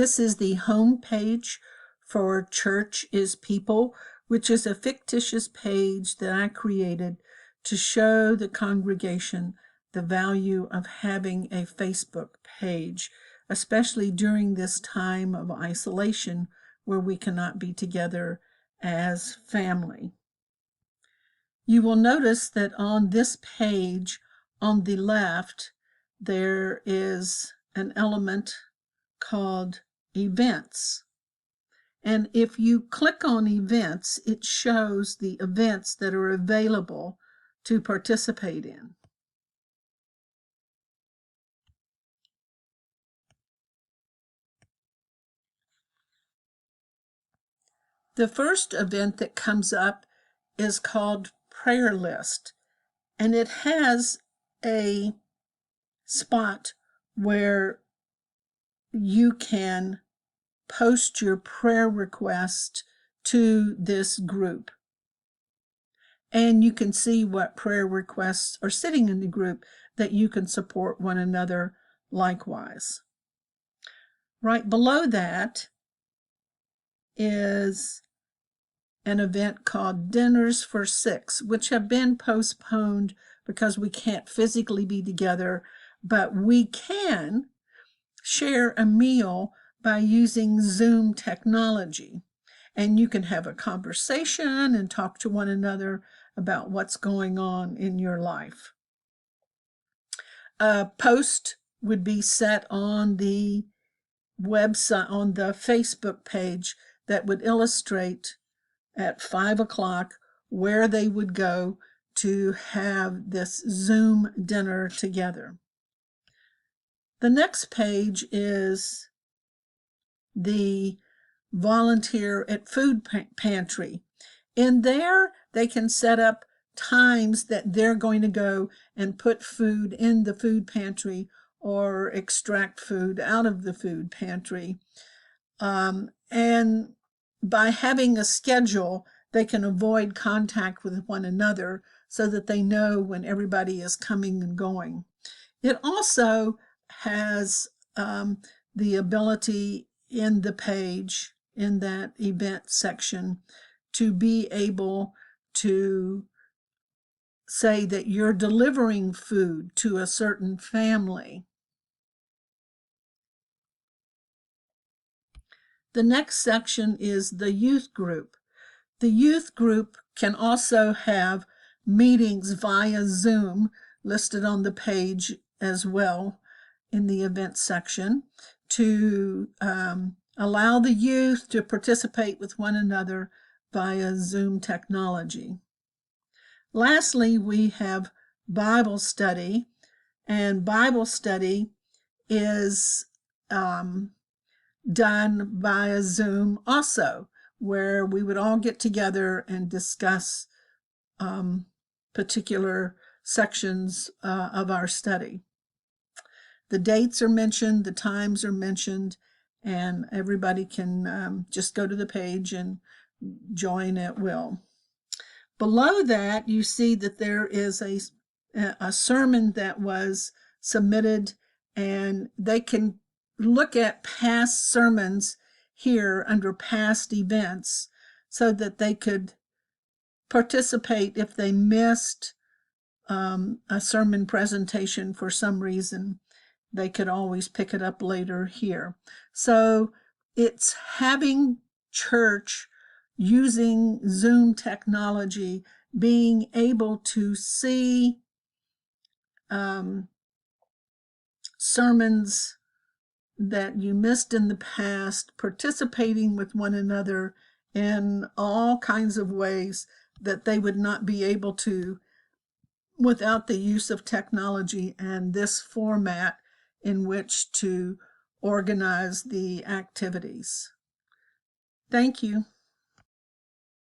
This is the home page for Church is People, which is a fictitious page that I created to show the congregation the value of having a Facebook page, especially during this time of isolation where we cannot be together as family. You will notice that on this page, on the left, there is an element called events. And if you click on events, it shows the events that are available to participate in. The first event that comes up is called Prayer List, and it has a spot where you can post your prayer request to this group. And you can see what prayer requests are sitting in the group that you can support one another likewise. Right below that is an event called Dinners for Six, which have been postponed because we can't physically be together, but we can share a meal by using Zoom technology. And you can have a conversation and talk to one another about what's going on in your life. A post would be set on the website, on the Facebook page, that would illustrate at 5 o'clock where they would go to have this Zoom dinner together. The next page is the volunteer at food pantry. In there, they can set up times that they're going to go and put food in the food pantry or extract food out of the food pantry. And by having a schedule, they can avoid contact with one another so that they know when everybody is coming and going. It also has the ability in the page, in that event section, to be able to say that you're delivering food to a certain family. The next section is the youth group. The youth group can also have meetings via Zoom listed on the page as well in the event section to allow the youth to participate with one another via Zoom technology. Lastly, we have Bible study, and Bible study is done via Zoom also, where we would all get together and discuss particular sections of our study. The dates are mentioned, the times are mentioned, and everybody can just go to the page and join at will. Below that, you see that there is a sermon that was submitted, and they can look at past sermons here under past events so that they could participate if they missed a sermon presentation for some reason. They could always pick it up later here. So it's having church using Zoom technology, being able to see sermons that you missed in the past, participating with one another in all kinds of ways that they would not be able to without the use of technology and this format in which to organize the activities. Thank you.